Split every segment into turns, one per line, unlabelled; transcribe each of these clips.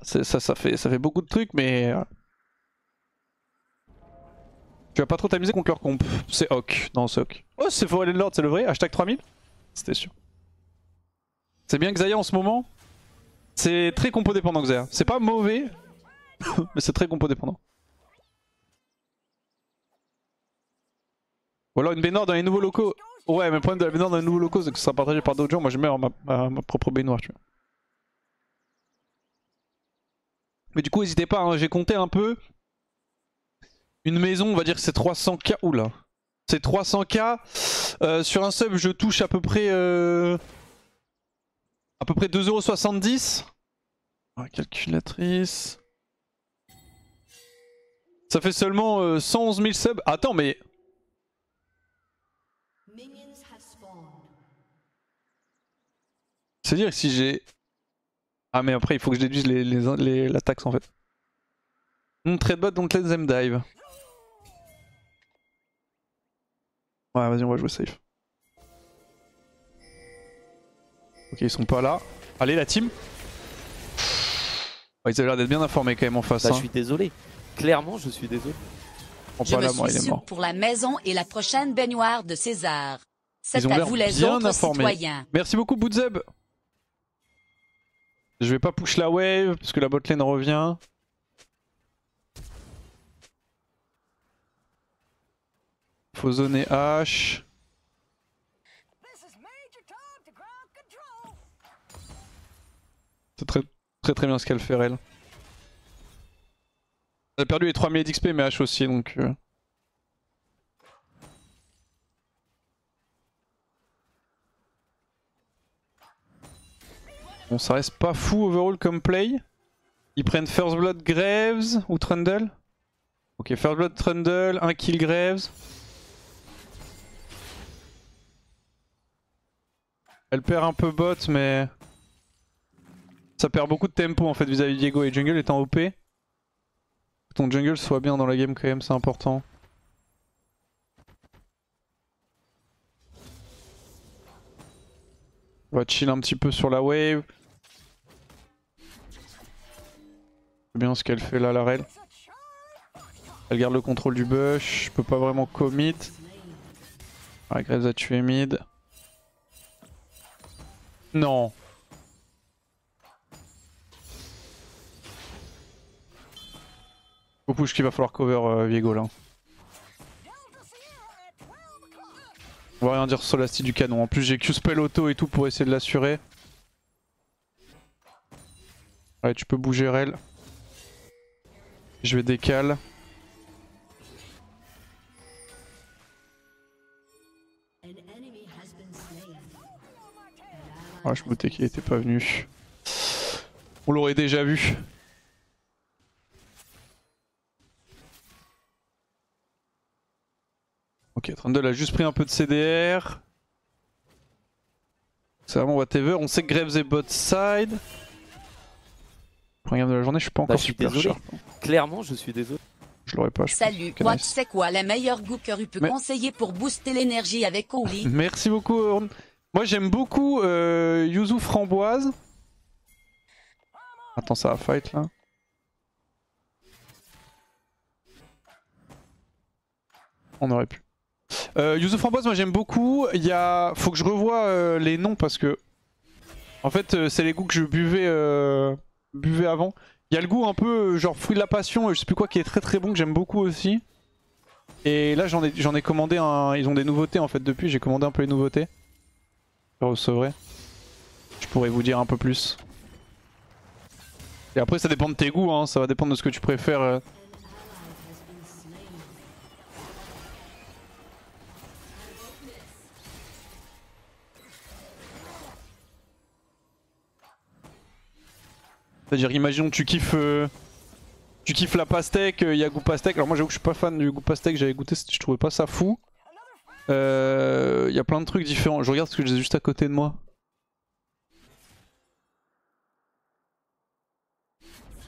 Ça fait beaucoup de trucs, mais tu vas pas trop t'amuser contre leur comp. C'est Hawk. Non, c'est Hawk. Oh, c'est Forellen Lord, c'est le vrai. Hashtag 3000. C'était sûr. C'est bien Xayah en ce moment. C'est très compo dépendant Xayah. C'est pas mauvais, mais c'est très compo dépendant. Ou alors une baignoire dans les nouveaux locaux. Ouais, mais le problème de la baignoire dans les nouveaux locaux, c'est que ce sera partagé par d'autres gens. Moi, j'aime bien avoir ma propre baignoire, tu vois. Mais du coup, n'hésitez pas, hein, j'ai compté un peu. Une maison, on va dire que c'est 300k. Oula. C'est 300k. Sur un sub, je touche à peu près 2,70 €. Ah, calculatrice. Ça fait seulement 111 000 subs. Attends, mais. C'est-à-dire que si j'ai. Ah, mais après, il faut que je déduise la taxe en fait. Trade bot, don't let them dive. Ouais, vas-y, on va jouer safe. Ok, ils sont pas là. Allez, la team. Oh, ils avaient l'air d'être bien informés quand même en face.
Bah,
hein.
je suis désolé. Clairement, je suis désolé.
Je
Pas
me
là, moi, il
suis
est mort.
pour la maison et la prochaine baignoire de César. C'est
Ils ont
à
l'air
vous les
bien
autres
informés.
citoyens.
Merci beaucoup, Bootzeb. Je vais pas push la wave parce que la botlane revient. Faut zoner H. C'est très bien ce qu'elle fait, elle. Elle a perdu les 3000 d'XP, mais H aussi, donc... Bon, ça reste pas fou overall comme play. Ils prennent First Blood Graves ou Trundle. Ok, First Blood Trundle, 1 kill Graves. Elle perd un peu bot, mais... Ça perd beaucoup de tempo en fait vis-à-vis de Diego et jungle étant OP. Que ton jungle soit bien dans la game quand même, c'est important. On va chill un petit peu sur la wave. C'est bien ce qu'elle fait là, la Rel. Elle garde le contrôle du bush, je peux pas vraiment commit. Ah, Graves a tué mid. Non. Faut push qu'il va falloir cover Viego là. On va rien dire sur la style du canon. En plus j'ai Q-spell auto et tout pour essayer de l'assurer. Ouais, tu peux bouger Rel. Je vais décaler. Ah, je me doutais qu'il était pas venu. On l'aurait déjà vu. Ok, Trundle a juste pris un peu de CDR. C'est vraiment whatever. On sait que Graves est bot side. Première de la journée, je suis pas encore super
désolé.
sharp.
Clairement, je suis désolé.
Je l'aurais pas.
Salut,
Okay,
toi
nice.
tu sais quoi, la meilleure goût que peut conseiller pour booster l'énergie avec Oli.
Merci beaucoup. Moi j'aime beaucoup Yuzu Framboise. Attends, ça va fight là. On aurait pu. Yuzu Framboise, moi j'aime beaucoup. Faut que je revoie les noms parce que... En fait, c'est les goûts que je buvais avant. Il y a le goût un peu genre fruit de la passion, je sais plus quoi, qui est très bon, que j'aime beaucoup aussi. Et là j'en ai commandé un... Ils ont des nouveautés en fait depuis, j'ai commandé un peu les nouveautés. Je recevrai. Je pourrais vous dire un peu plus. Et après ça dépend de tes goûts, hein, ça va dépendre de ce que tu préfères. C'est-à-dire, imaginons tu kiffes la pastèque, il y a goût pastèque. Alors moi j'avoue que je suis pas fan du goût pastèque, j'avais goûté, je trouvais pas ça fou. Il y a plein de trucs différents. Je regarde ce que j'ai juste à côté de moi.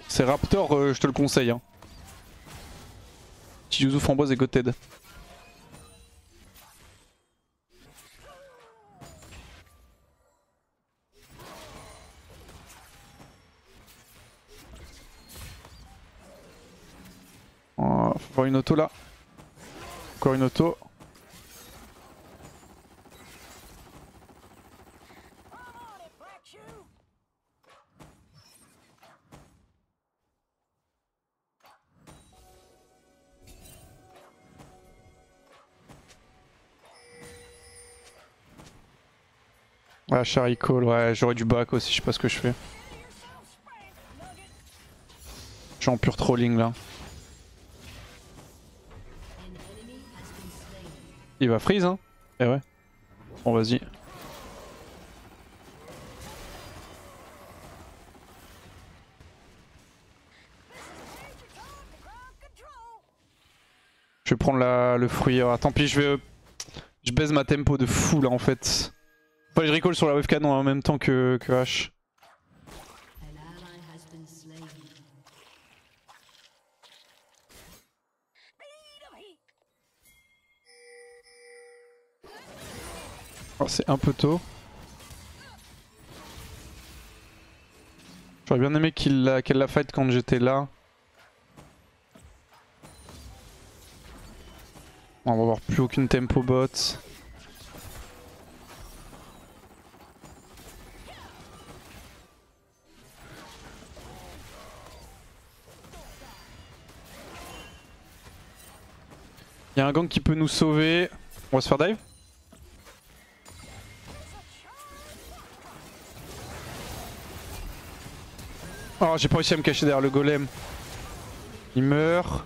C'est Raptor, je te le conseille. Hein. Petit Yuzu Framboise et Goted. Encore une auto là. Encore une auto. Ouais, Shari Call, ouais, j'aurais du back aussi, je sais pas ce que je fais. Je suis en pur trolling là. Il va freeze hein. Eh ouais. Bon vas-y. Je vais prendre le fruit. Ah, tant pis, je baise ma tempo de fou là en fait. Faut que je recall sur la wave canon en même temps que H. Oh, c'est un peu tôt. J'aurais bien aimé qu'elle la fight quand j'étais là. On va avoir plus aucune tempo bot. Il y a un gang qui peut nous sauver. On va se faire dive. Oh, j'ai pas réussi à me cacher derrière le golem. Il meurt.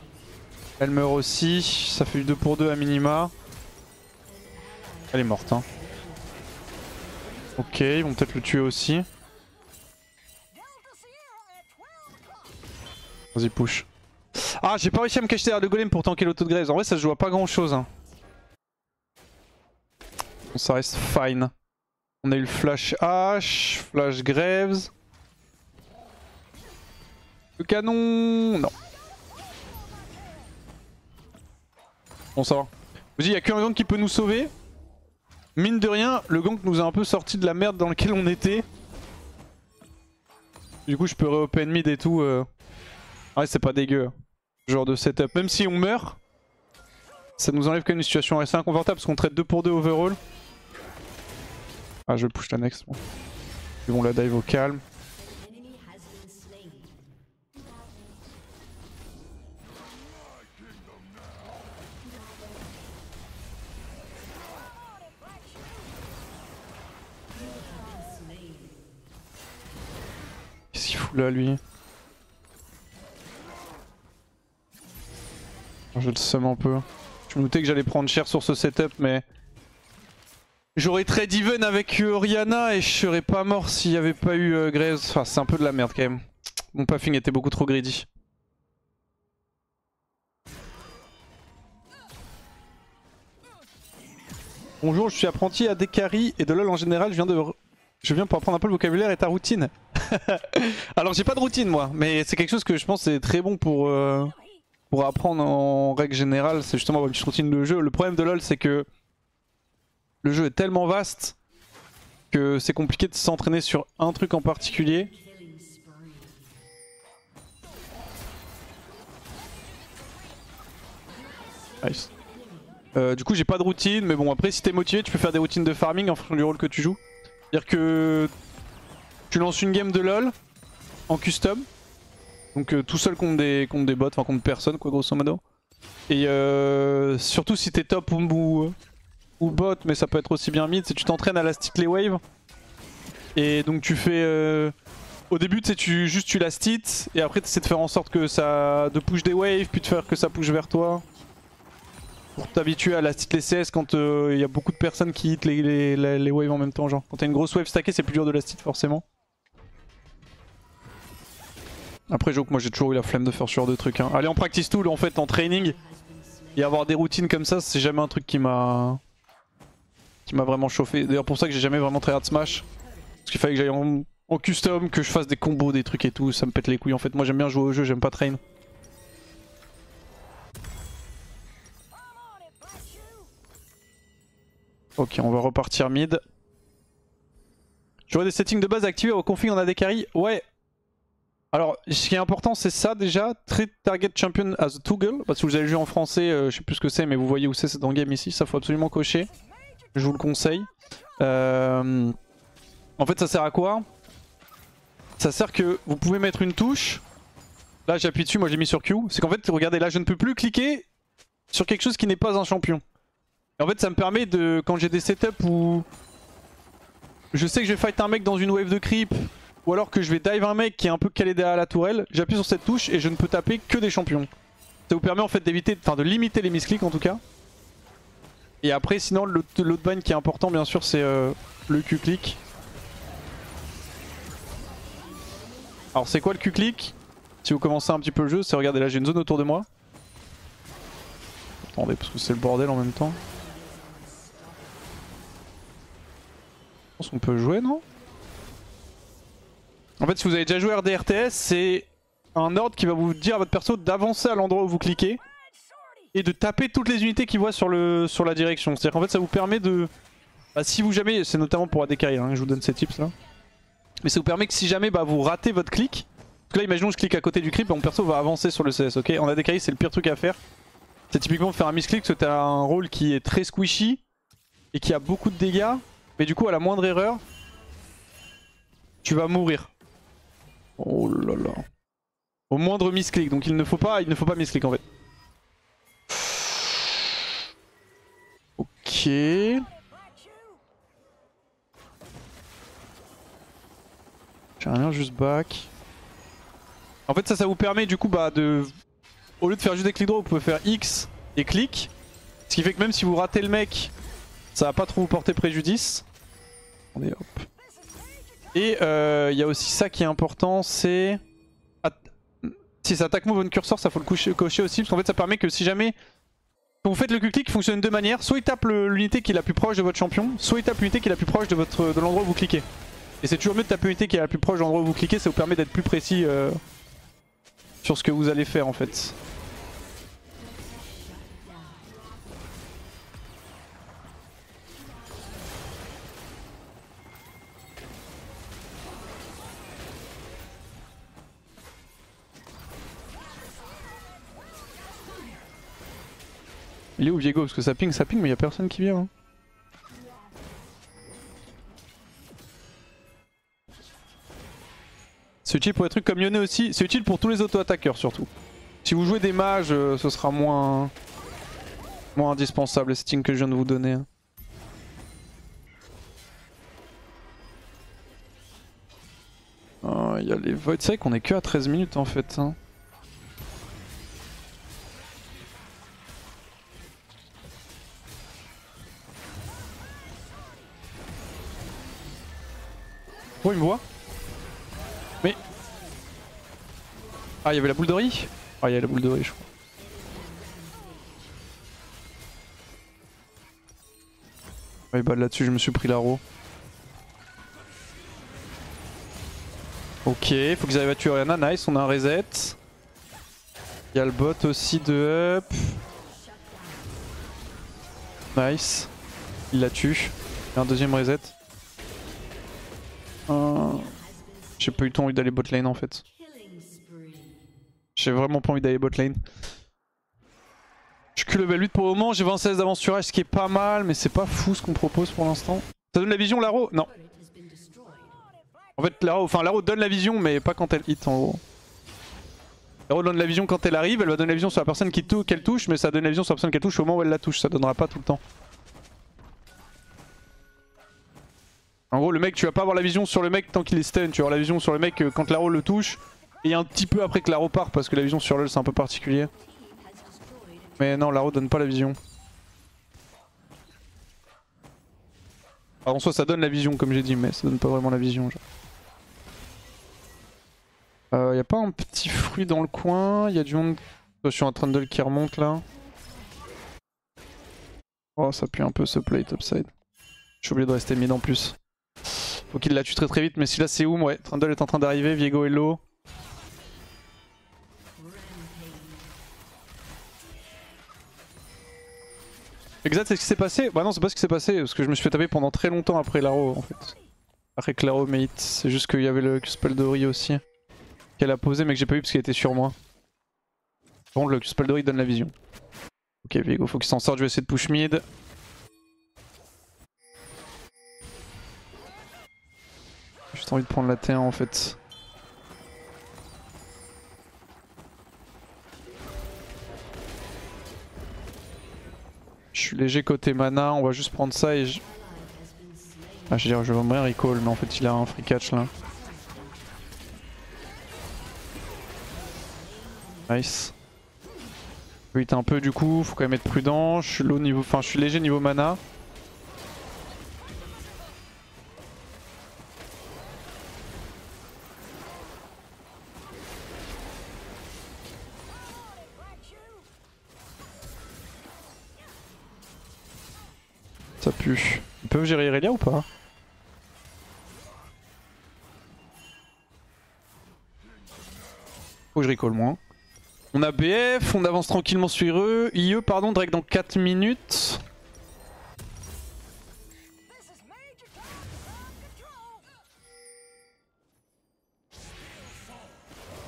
Elle meurt aussi. Ça fait du 2 pour 2 à minima. Elle est morte. Hein. Ok, ils vont peut-être le tuer aussi. Vas-y, push. Ah, j'ai pas réussi à me cacher derrière le golem pour tanker l'auto de Graves. En vrai, ça se joue à pas grand chose. Hein. Bon, ça reste fine. On a eu le flash H, flash Graves. Le canon, non. Bon, ça va. Vous dites, il y a qu'un gang qui peut nous sauver. Mine de rien, le gang nous a un peu sorti de la merde dans laquelle on était. Du coup, je peux re-open mid et tout. Ouais, c'est pas dégueu. Genre de setup. Même si on meurt, ça nous enlève quand même une situation assez inconfortable parce qu'on traite 2 pour 2 overall. Ah, je push la next. Bon. Ils vont la dive au calme. Qu'est-ce qu'il fout là, lui? Je le sum un peu. Je me doutais que j'allais prendre cher sur ce setup, mais... J'aurais trade even avec Orianna et je serais pas mort s'il n'y avait pas eu Graves. Enfin, c'est un peu de la merde quand même. Mon puffing était beaucoup trop greedy. Bonjour, je suis apprenti à Dekari et de LoL en général, je viens pour apprendre un peu le vocabulaire et ta routine. Alors j'ai pas de routine moi, mais c'est quelque chose que je pense est très bon pour apprendre en règle générale. C'est justement avoir une petite routine de jeu. Le problème de LoL c'est que le jeu est tellement vaste que c'est compliqué de s'entraîner sur un truc en particulier. Nice. Du coup j'ai pas de routine, mais bon après si t'es motivé tu peux faire des routines de farming en fonction du rôle que tu joues. C'est-à-dire que tu lances une game de LoL en custom, donc tout seul contre des bots, enfin contre personne quoi grosso modo. Et surtout si t'es top ou bot, mais ça peut être aussi bien mid, c'est tu t'entraînes à la stick les waves. Et donc tu fais... Au début tu la stit, et après tu essaies de faire en sorte que ça... de push des waves, puis de faire que ça push vers toi. Pour t'habituer à la stit les CS quand il y a beaucoup de personnes qui hit les waves en même temps. Genre quand t'as une grosse wave stackée c'est plus dur de la stit forcément. Après j'avoue que moi j'ai toujours eu la flemme de faire ce genre de trucs. Hein. Aller en practice tool en fait en training et avoir des routines comme ça c'est jamais un truc qui m'a vraiment chauffé. D'ailleurs pour ça que j'ai jamais vraiment tryhard Smash. Parce qu'il fallait que j'aille en custom, que je fasse des combos, des trucs et tout, ça me pète les couilles en fait. Moi j'aime bien jouer au jeu, j'aime pas train. Ok, on va repartir mid. J'aurais des settings de base activés au config en AD carry. Ouais. Alors, ce qui est important, c'est ça déjà. Treat target champion as a toggle. Parce que vous avez vu en français, je sais plus ce que c'est, mais vous voyez où c'est dans le game ici. Ça, faut absolument cocher. Je vous le conseille. En fait, ça sert à quoi? Ça sert que vous pouvez mettre une touche. Là, j'appuie dessus, moi j'ai mis sur Q. C'est qu'en fait, regardez, là, je ne peux plus cliquer sur quelque chose qui n'est pas un champion. Et en fait, ça me permet de, quand j'ai des setups où je sais que je vais fight un mec dans une wave de creep, ou alors que je vais dive un mec qui est un peu calé derrière la tourelle, j'appuie sur cette touche et je ne peux taper que des champions. Ça vous permet en fait d'éviter, enfin de limiter les misclicks en tout cas. Et après sinon l'autre bind qui est important bien sûr c'est le Q-click. Alors c'est quoi le Q-click? Si vous commencez un petit peu le jeu, c'est regardez là j'ai une zone autour de moi. Attendez parce que c'est le bordel en même temps. Je pense qu'on peut jouer non? En fait si vous avez déjà joué RDRTS c'est un ordre qui va vous dire à votre perso d'avancer à l'endroit où vous cliquez et de taper toutes les unités qu'il voit sur la direction. C'est-à-dire qu'en fait ça vous permet de... Bah, si vous jamais, c'est notamment pour AD carry, hein, je vous donne ces tips là. Mais ça vous permet que si jamais bah, vous ratez votre clic, parce que là imaginons que je clique à côté du creep, mon perso va avancer sur le CS, ok? En AD carry c'est le pire truc à faire. C'est typiquement faire un misclick parce que t'as un rôle qui est très squishy et qui a beaucoup de dégâts. Mais du coup à la moindre erreur, tu vas mourir. Oh là là. Au moindre misclick, donc il ne faut pas misclick en fait. Ok. J'ai rien, juste back. En fait ça vous permet du coup bah de... Au lieu de faire juste des click draw, vous pouvez faire X et clic. Ce qui fait que même si vous ratez le mec, ça va pas trop vous porter préjudice. Attendez hop. Et il y a aussi ça qui est important, c'est... Si ça attaque move on cursor, ça faut le cocher aussi, parce qu'en fait ça permet que si jamais... Quand vous faites le Q-click, il fonctionne de deux manières. Soit il tape l'unité qui est la plus proche de votre champion, soit il tape l'unité qui est la plus proche de l'endroit où vous cliquez. Et c'est toujours mieux de taper l'unité qui est la plus proche de l'endroit où vous cliquez, ça vous permet d'être plus précis sur ce que vous allez faire en fait. Il est où Viego? Parce que ça ping, mais il y a personne qui vient. Hein. C'est utile pour des trucs comme Yone aussi, c'est utile pour tous les auto-attaqueurs surtout. Si vous jouez des mages, ce sera moins indispensable les settings que je viens de vous donner. Hein. Il y a les voids, c'est vrai qu'on est que à 13 minutes en fait. Hein. Oh il me voit. Mais... Ah il y avait la boule de riz. Ah il y a la boule de riz je crois. Ouais bah là-dessus je me suis pris l'arrow. Ok, faut qu'ils arrivent à tuer Orianna, nice, on a un reset. Il y a le bot aussi de up. Nice. Il la tue. Il y a un deuxième reset. J'ai pas eu le temps d'aller bot lane en fait. J'ai vraiment pas envie d'aller bot lane. Je suis que level 8 pour le moment, j'ai 26 d'avance sur H, ce qui est pas mal, mais c'est pas fou ce qu'on propose pour l'instant. Ça donne la vision l'Arrow? Non. En fait l'Arrow donne la vision mais pas quand elle hit en gros. L'Arrow donne la vision quand elle arrive, elle va donner la vision sur la personne qu'elle touche, mais ça donne la vision sur la personne qu'elle touche au moment où elle la touche, ça donnera pas tout le temps. En gros le mec tu vas pas avoir la vision sur le mec tant qu'il est stun, tu vas avoir la vision sur le mec quand l'Arrow le touche et un petit peu après que l'Arrow part parce que la vision sur LoL c'est un peu particulier. Mais non l'Arrow donne pas la vision. Alors en soi ça donne la vision comme j'ai dit mais ça donne pas vraiment la vision genre. Y a pas un petit fruit dans le coin, y a du monde... Attention un Trundle qui remonte là. Oh ça pue un peu ce play topside. Je suis obligé de rester mid en plus. Faut qu'il la tue très vite mais si là c'est Oum ouais. Trundle est en train d'arriver, Viego est low. Exact c'est ce qui s'est passé? Bah non c'est pas ce qui s'est passé parce que je me suis fait taper pendant très longtemps après l'Arrow en fait. Après que l'Arrow mate, c'est juste qu'il y avait le spell d'Ori aussi. qu'elle a posé mais que j'ai pas eu parce qu'elle était sur moi. Par contre, le Cuspaldoric donne la vision. Ok, Viego, faut qu'il s'en sorte, je vais essayer de push mid. J'ai juste envie de prendre la T1 en fait. Je suis léger côté mana, on va juste prendre ça et je... Ah, je veux dire, je vais mourir recall, mais en fait il a un free catch là. Nice. Je vais un peu du coup, faut quand même être prudent. Je suis low niveau, enfin je suis léger niveau mana. Ça pue. Ils peuvent gérer Irelia ou pas? Faut que je recall moins. On a BF, on avance tranquillement sur eux. IE, pardon, Drake dans 4 minutes.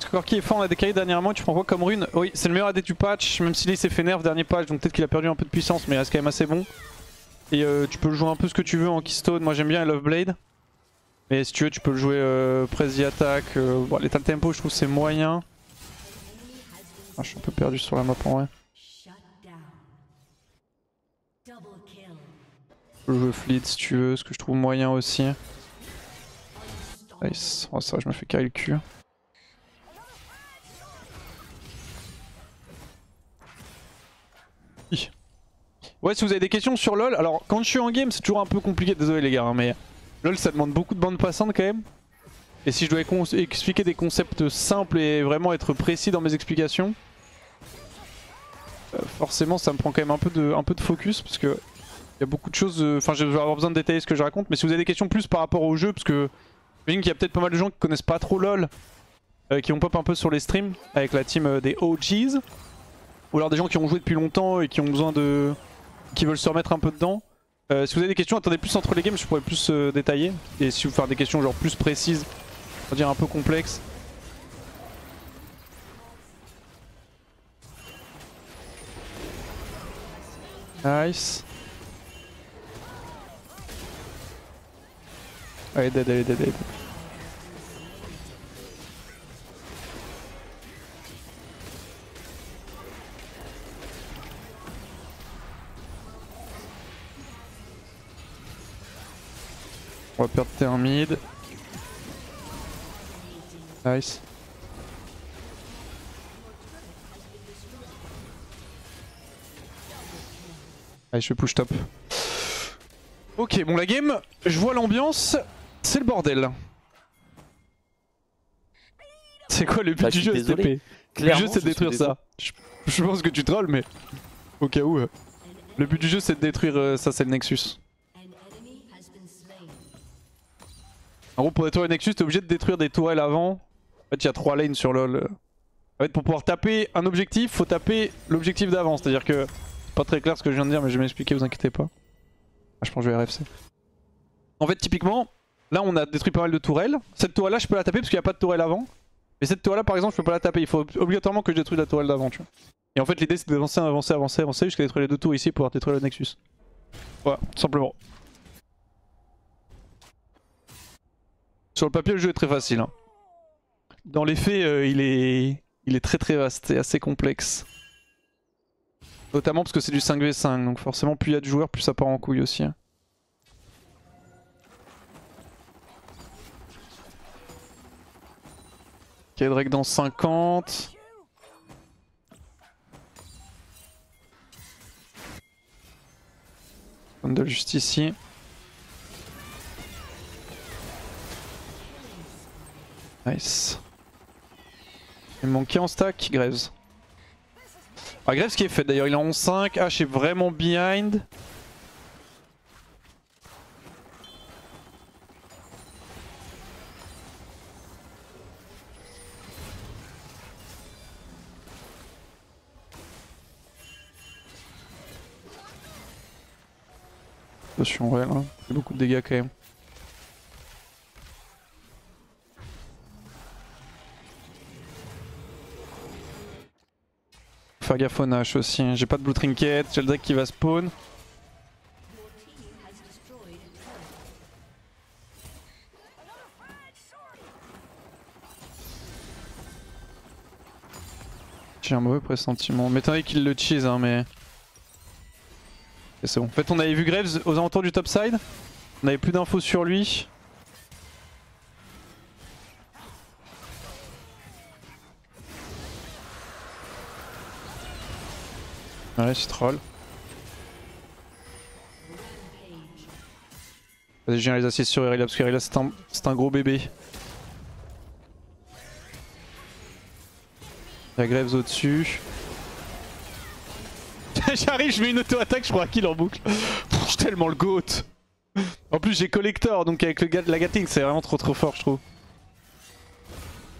Corki est fort, on a décalé dernièrement, tu prends quoi comme rune? Oui, c'est le meilleur AD du patch, même s'il s'est fait nerf dernier patch, donc peut-être qu'il a perdu un peu de puissance, mais il reste quand même assez bon. Et tu peux le jouer un peu ce que tu veux en Keystone, moi j'aime bien Love Blade. Mais si tu veux, tu peux le jouer press the attack. Bon, l'état tempo, je trouve c'est moyen. Ah, je suis un peu perdu sur la map en vrai. Tu peux jouer Fleet si tu veux, ce que je trouve moyen aussi. Nice. Oh, ça, je me fais carrer le cul. Ouais, si vous avez des questions sur LoL, alors quand je suis en game c'est toujours un peu compliqué, désolé les gars, hein, mais LoL ça demande beaucoup de bandes passantes quand même. Et si je dois expliquer des concepts simples et vraiment être précis dans mes explications, forcément ça me prend quand même un peu de focus parce que il y a beaucoup de choses, enfin je vais avoir besoin de détailler ce que je raconte, mais si vous avez des questions plus par rapport au jeu, parce que j'imagine qu'il y a peut-être pas mal de gens qui connaissent pas trop LoL, qui vont pop un peu sur les streams avec la team des OGs, ou alors des gens qui ont joué depuis longtemps et qui ont besoin de... qui veulent se remettre un peu dedans. Si vous avez des questions, attendez plus entre les games, je pourrais plus détailler. Et si vous faites des questions genre plus précises, on va dire un peu complexes. Nice. Allez, dead, allez, dead, dead. On va perdre T1 mid. Nice. Allez, je vais push top. Ok, bon la game, je vois l'ambiance, c'est le bordel. C'est quoi le but du jeu STP? Le jeu c'est de détruire ça. Je pense que tu trolls mais au cas où. Le but du jeu c'est de détruire ça, c'est le Nexus. En gros pour détruire le Nexus t'es obligé de détruire des tourelles avant. En fait il y a 3 lanes sur LoL. En fait pour pouvoir taper un objectif, faut taper l'objectif d'avant. C'est à dire que c'est pas très clair ce que je viens de dire mais je vais m'expliquer, vous inquiétez pas. Ah, je pense que je vais RFC. En fait typiquement, là on a détruit pas mal de tourelles. Cette tourelle là je peux la taper parce qu'il n'y a pas de tourelle avant. Mais cette tourelle là par exemple je peux pas la taper, il faut obligatoirement que je détruise la tourelle d'avant tu vois. Et en fait l'idée c'est d'avancer, avancer, avancer, avancer jusqu'à détruire les deux tours ici pour pouvoir détruire le Nexus. Voilà, tout simplement. Sur le papier le jeu est très facile. Hein. Dans les faits il est très très vaste et assez complexe. Notamment parce que c'est du 5v5 donc forcément plus il y a de joueurs plus ça part en couille aussi. Hein. Ok, Drake dans 50. Bundle juste ici. Nice. Il me manquait en stack, Graves. Ah, Graves qui est fait d'ailleurs, il est en 11-5. H est vraiment behind. Attention, ouais, là. Il fait beaucoup de dégâts quand même. faire gaffe au Nash aussi. J'ai pas de blue trinket, j'ai le deck qui va spawn. J'ai un mauvais pressentiment. M'étonnerait qu'il le cheese hein mais... C'est bon. En fait on avait vu Graves aux alentours du top side. On avait plus d'infos sur lui. Ouais c'est troll. Vas-y je viens les assister sur Irelia parce qu'Irelia c'est un gros bébé. Il y a Graves au-dessus. J'arrive, je mets une auto-attaque, je crois qu'il en boucle. Je suis tellement le GOAT. En plus j'ai Collector, donc avec la Gatling c'est vraiment trop fort je trouve.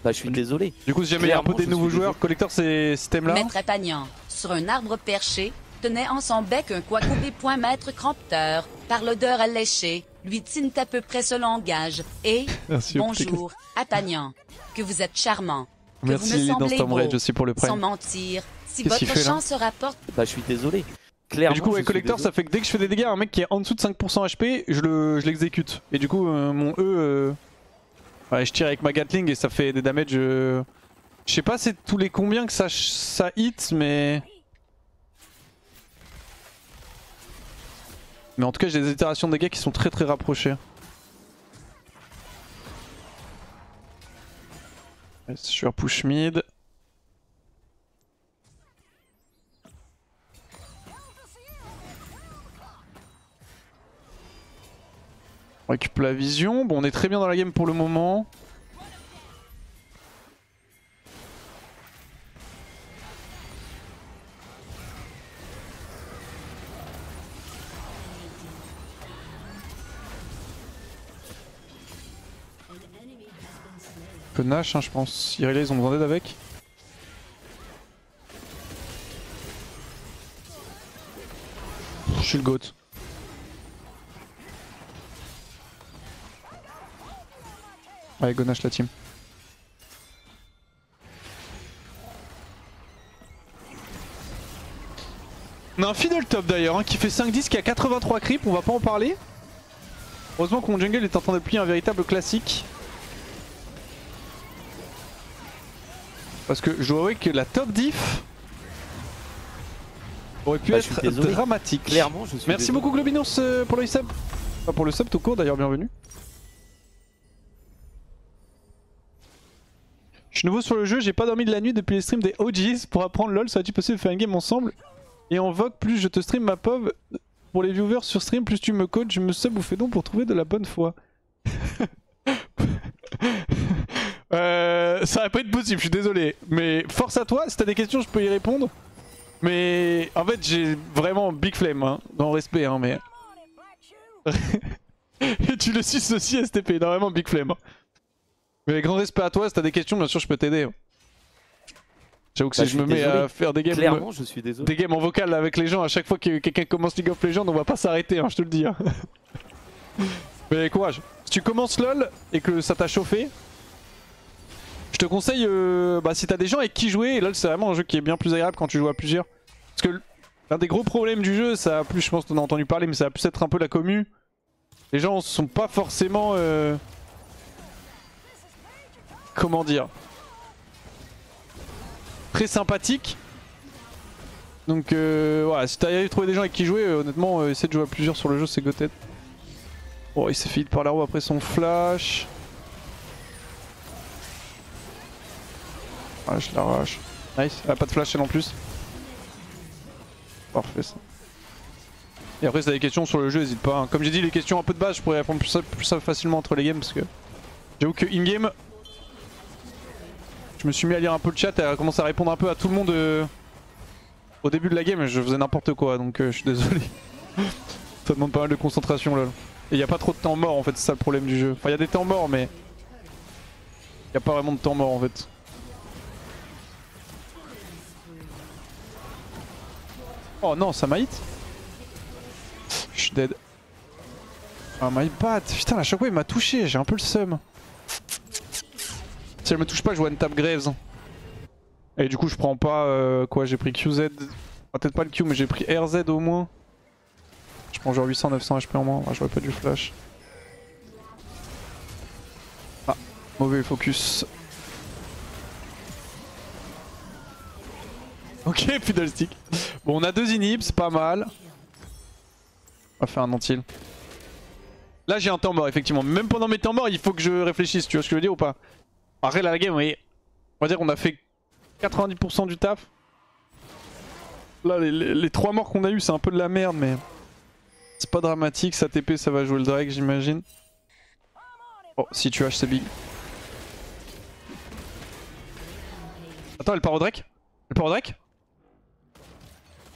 Bah je suis désolé.
Du coup si jamais il y a un peu des nouveaux joueurs, Collector c'est ce thème là.
Maître Epagnan, sur un arbre perché, tenait en son bec un quacobé point maître crampteur, par l'odeur alléchée, lui tint à peu près ce langage, et
Merci,
bonjour, Epagnan, que vous êtes charmant. Que
Merci
vous me
Lily dans
semblez
Storm
beau,
Rage aussi pour le
sans
prime.
mentir, si
Qu'est-ce qu'il
votre
fait, là
chant se rapporte...
Bah je suis désolé.
Et
Clairement.
du coup
je
avec
suis
Collector
désolé.
ça fait que dès que je fais des dégâts, un mec qui est en dessous de 5% HP, je l'exécute. Et du coup mon E, ouais, je tire avec ma Gatling et ça fait des damages... Je sais pas c'est tous les combien que ça hit mais... Mais en tout cas j'ai des itérations de dégâts qui sont très rapprochées. Je suis à push mid. On récupère la vision. Bon on est très bien dans la game pour le moment. Un peu Nash hein, je pense. Irelia ils ont besoin d'aide avec. Je suis le GOAT. Allez go Nash la team. On a un Fiddle Top d'ailleurs hein, qui fait 5-10 qui a 83 creep, on va pas en parler. Heureusement que mon jungle est en train de plier un véritable classique. Parce que je dois avouer que la top diff aurait pu être dramatique.
Clairement, je suis
Merci
désolé.
beaucoup Globinos pour le sub. Enfin pour le sub tout court d'ailleurs, bienvenue. Je suis nouveau sur le jeu, j'ai pas dormi de la nuit depuis les streams des OGs pour apprendre LoL, serait-il possible de faire une game ensemble? Et en vogue, plus je te stream ma pauvre, pour les viewers sur stream, plus tu me coaches, je me sub ou fais donc pour trouver de la bonne foi. Ça va pas être possible, je suis désolé. Mais force à toi, si t'as des questions, je peux y répondre. Mais en fait, j'ai vraiment big flemme, hein, dans le respect, hein, mais... Et tu le suces aussi, STP, non, vraiment big flemme. Mais grand respect à toi, si t'as des questions, bien sûr, je peux t'aider. J'avoue que
Bah,
si je me mets à faire des games,
Clairement, je suis désolé.
des games en vocal avec les gens, à chaque fois que quelqu'un commence League of Legends, on va pas s'arrêter, hein, je te le dis. Hein. Mais courage. Si tu commences LoL et que ça t'a chauffé, je te conseille, bah, si t'as des gens avec qui jouer, et LoL c'est vraiment un jeu qui est bien plus agréable quand tu joues à plusieurs. Parce que l'un des gros problèmes du jeu, ça a plus, je pense que t'en as entendu parler, mais ça va plus être un peu la commu. Les gens sont pas forcément... comment dire, très sympathique. Donc voilà, si t'arrives à trouver des gens avec qui jouer, honnêtement, essaie de jouer à plusieurs sur le jeu, c'est gotet. Oh, il s'est fait hit par la roue après son flash. Ah, je l'arrache. Nice, elle a pas de flash elle en plus. Parfait ça. Et après si t'as des questions sur le jeu, n'hésite pas. Hein. Comme j'ai dit, les questions un peu de base, je pourrais répondre plus ça facilement entre les games parce que j'avoue que in-game, je me suis mis à lire un peu le chat et à commencer à répondre un peu à tout le monde au début de la game. Je faisais n'importe quoi donc je suis désolé. Ça demande pas mal de concentration là. Et y a pas trop de temps mort en fait, c'est ça le problème du jeu. Enfin y a des temps morts mais y a pas vraiment de temps mort en fait. Oh non, ça m'a hit. Je suis dead. Ah my bad. Putain, à chaque fois il m'a touché, j'ai un peu le seum. Si elle me touche pas, je one tap Graves. Et du coup je prends pas quoi, j'ai pris QZ, peut-être pas le Q mais j'ai pris RZ au moins. Je prends genre 800-900 HP en moins, ah, j'aurais pas dû flash. Ah, mauvais focus. Ok, Fiddle Stick. Bon, on a 2 inhibs, pas mal. On va faire un anti-heal. Là, j'ai un temps mort, effectivement. Même pendant mes temps morts, il faut que je réfléchisse. Tu vois ce que je veux dire ou pas? Après, là, la game, oui. On va dire qu'on a fait 90% du taf. Là, les 3 morts qu'on a eu, c'est un peu de la merde, mais c'est pas dramatique. Sa TP, ça va jouer le Drake, j'imagine. Oh, si tu haches, c'est big. Attends, elle part au Drake? Elle part au Drake?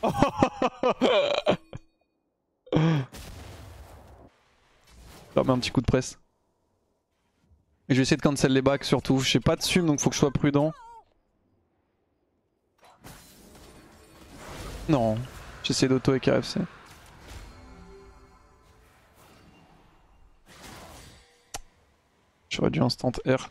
Je leur mets un petit coup de presse. Et je vais essayer de cancel les backs surtout. J'ai pas de sum donc faut que je sois prudent. Non, j'essaie d'auto avec KFC. J'aurais dû instant R.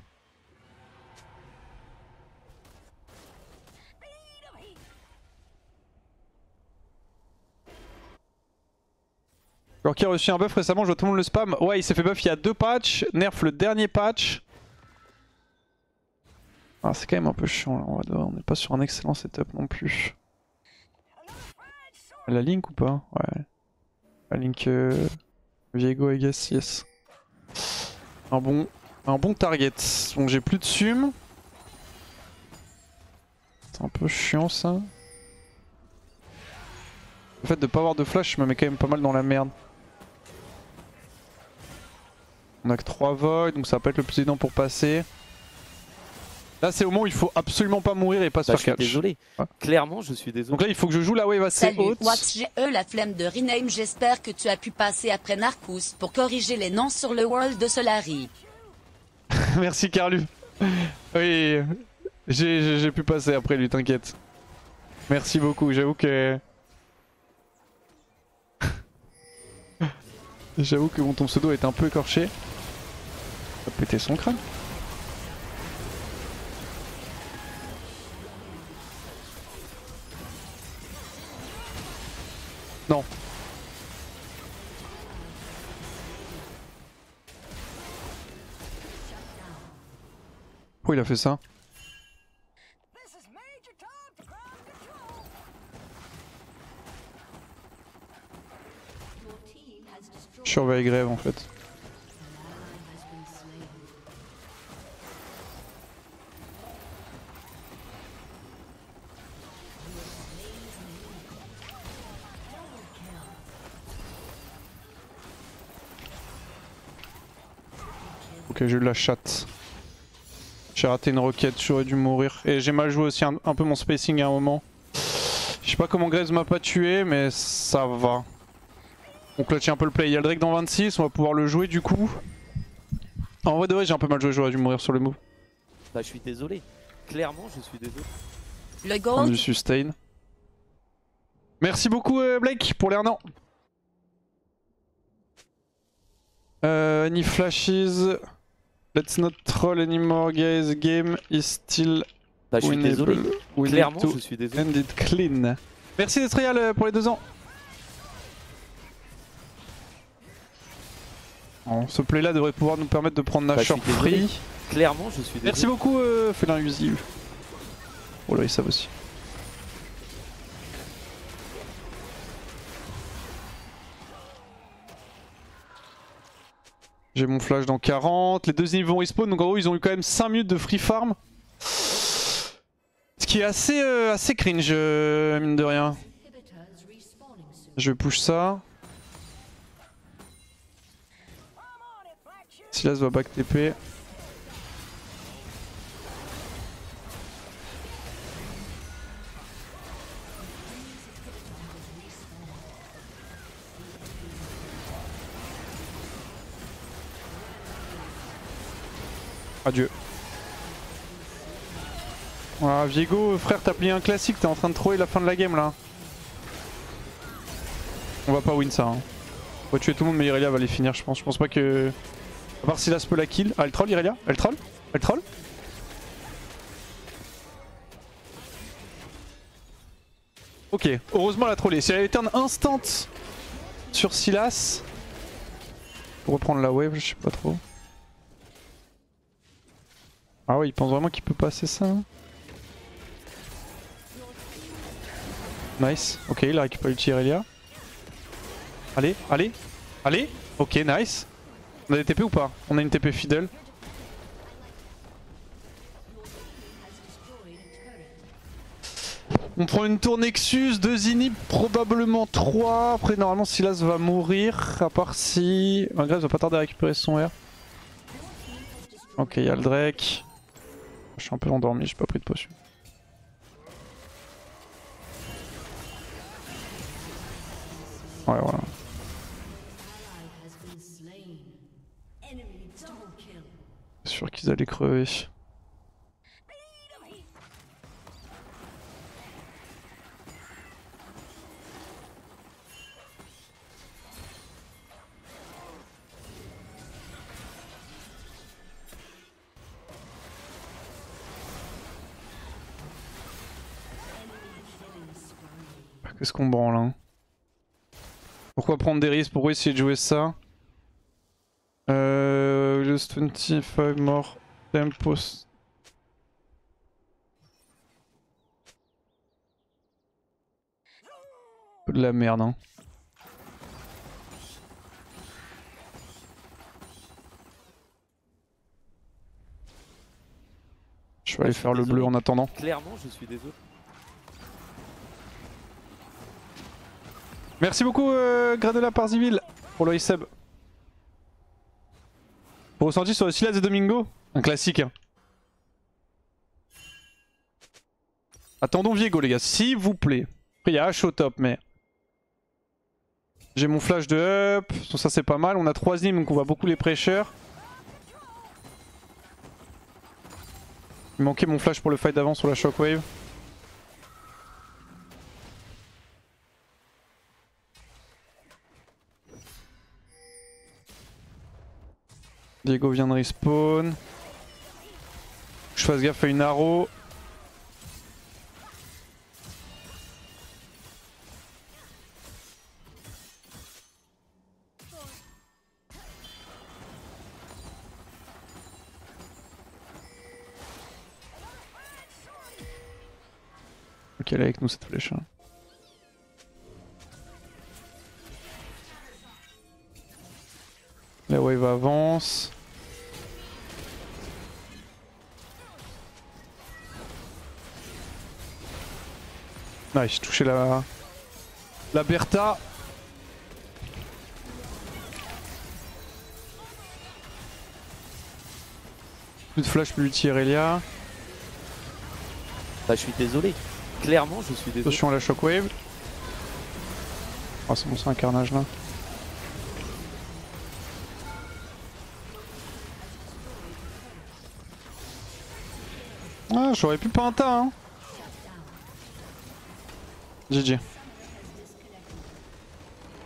Alors qui a reçu un buff récemment, je vois tout le monde le spam. Ouais, il s'est fait buff il y a 2 patchs. Nerf le dernier patch. Ah, c'est quand même un peu chiant là. On n'est pas sur un excellent setup non plus. La Link ou pas? Ouais. La Link Viego I guess, yes. Un bon target. Donc j'ai plus de sum. C'est un peu chiant ça. Le fait de pas avoir de flash me met quand même pas mal dans la merde. On a que 3 voids donc ça va pas être le plus évident pour passer. Là c'est au moment où il faut absolument pas mourir et pas se faire catch.
Je suis désolé. Ouais. Clairement je suis désolé.
Donc là il faut que je joue la wave assez
Salut,
haute.
Watch la flemme de rename, j'espère que tu as pu passer après Narcus pour corriger les noms sur le world de Solari.
Merci Carlu. Oui, j'ai pu passer après lui, t'inquiète. Merci beaucoup, j'avoue que... J'avoue que bon, ton pseudo est un peu écorché. Ça a pété son crâne. Non. Pourquoi il a fait ça? Je surveille grève en fait. Ok, j'ai eu la chatte. J'ai raté une roquette, j'aurais dû mourir. Et j'ai mal joué aussi un peu mon spacing à un moment. Je sais pas comment Graves m'a pas tué, mais ça va. On clutch un peu le play. Il y a le Drake dans 26, on va pouvoir le jouer du coup. En vrai de vrai, j'ai un peu mal joué, j'aurais dû mourir sur le move.
Bah je suis désolé. Clairement je suis désolé.
Le
Prendre
gold.
du sustain. Merci beaucoup Blake pour les 1 an. Any flashes? Let's not troll anymore guys, game is still
bah, je suis
winnable.
désolé. Clairement je suis désolé.
End it clean. Merci Destrial pour les 2 ans. Bon, ce play là devrait pouvoir nous permettre de prendre Nashor free.
Clairement je suis désolé.
Merci beaucoup Félin Uzi. Oh là ils savent aussi. J'ai mon flash dans 40, les 2 ennemis vont respawn, donc en gros ils ont eu quand même 5 minutes de free farm. Ce qui est assez cringe mine de rien. Je push ça. Silas va back TP. Adieu. Voilà, Viego, frère, t'as plié un classique, t'es en train de troller la fin de la game là. On va pas win ça. Hein. On va tuer tout le monde, mais Irelia va les finir, je pense. Je pense pas que. À part Silas peut la kill. Ah, elle troll Irelia? Elle troll? Elle troll? Ok, heureusement elle a trollé. Si elle avait turn instant sur Sylas, pour reprendre la wave, je sais pas trop. Ah ouais, il pense vraiment qu'il peut passer ça. Hein. Nice. Ok, il a récupéré le Irelia. Allez, allez, allez. Ok, nice. On a des TP ou pas? On a une TP fidèle. On prend une tour Nexus, 2 inhibs, probablement 3. Après, normalement, Sylas va mourir. À part si. Graves va pas tarder à récupérer son R. Ok, il y a le Drake. Je suis un peu endormi, j'ai pas pris de potion. Ouais, voilà. C'est sûr qu'ils allaient crever. Qu'est-ce qu'on branle hein? Pourquoi prendre des risques? Pourquoi essayer de jouer ça? Just 25 more tempos. Un peu de la merde hein. Je vais aller faire le bleu en attendant.
Clairement, je suis désolé.
Merci beaucoup Gradela Parziville pour le sub. Pour ressenti sur le Sylas et Domingo. Un classique. Hein. Attendons Viego les gars, s'il vous plaît. Après il y a H au top mais... J'ai mon flash de up, ça c'est pas mal. On a 3 hymnes donc on voit beaucoup les pressures. Il manquait mon flash pour le fight d'avant sur la shockwave. Diego vient de respawn. Je fasse gaffe à une arrow. Ok, elle est avec nous cette flèche. Hein. La wave avance. Nice, j'ai touché la Bertha. Plus de flash, plus de Irelia.
Bah je suis désolé. Clairement je suis désolé.
Attention à la shockwave. Oh c'est bon, c'est un carnage là. Ah, j'aurais pu Penta hein. GG.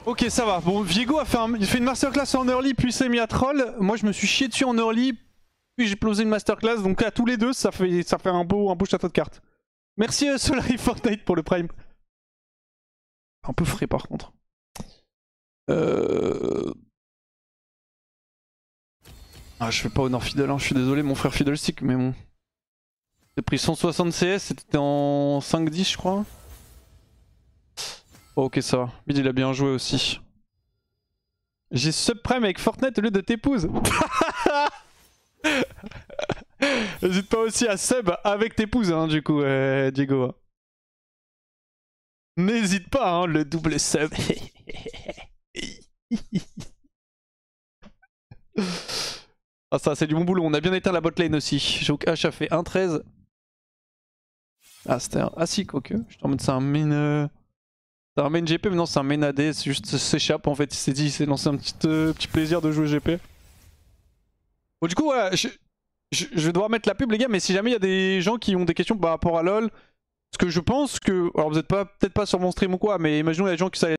Ok, ça va. Bon, Viego a fait, il fait une masterclass en early puis s'est mis à troll. Moi, je me suis chié dessus en early puis j'ai plosé une masterclass. Donc à tous les deux, ça fait un beau château de cartes. Merci Solari Fortnite pour le prime. Un peu frais par contre. Ah, je fais pas honneur Fiddle, hein. Je suis désolé, mon frère Fiddlestick, mais bon. J'ai pris 160 CS, c'était en 5-10 je crois. Oh, ok, ça va. Mid il a bien joué aussi. J'ai subprime avec Fortnite au lieu de t'épouse. N'hésite pas aussi à sub avec t'épouse, hein, du coup, Diego. N'hésite pas, hein, le double sub. Ah, ça, c'est du bon boulot. On a bien éteint la botlane aussi. Joke H a fait 1-13. Ah, c'était un. Ah, si, quoique. Je t'en mode c'est un main. C'est un main GP, mais non, c'est un main AD. C'est juste s'échappe en fait. Il s'est dit, il s'est lancé un petit plaisir de jouer GP. Bon, du coup, voilà, je vais devoir mettre la pub, les gars. Mais si jamais il y a des gens qui ont des questions par rapport à LoL, parce que je pense que. Alors, vous êtes peut-être pas sur mon stream ou quoi, mais imaginons il y a des gens qui savent.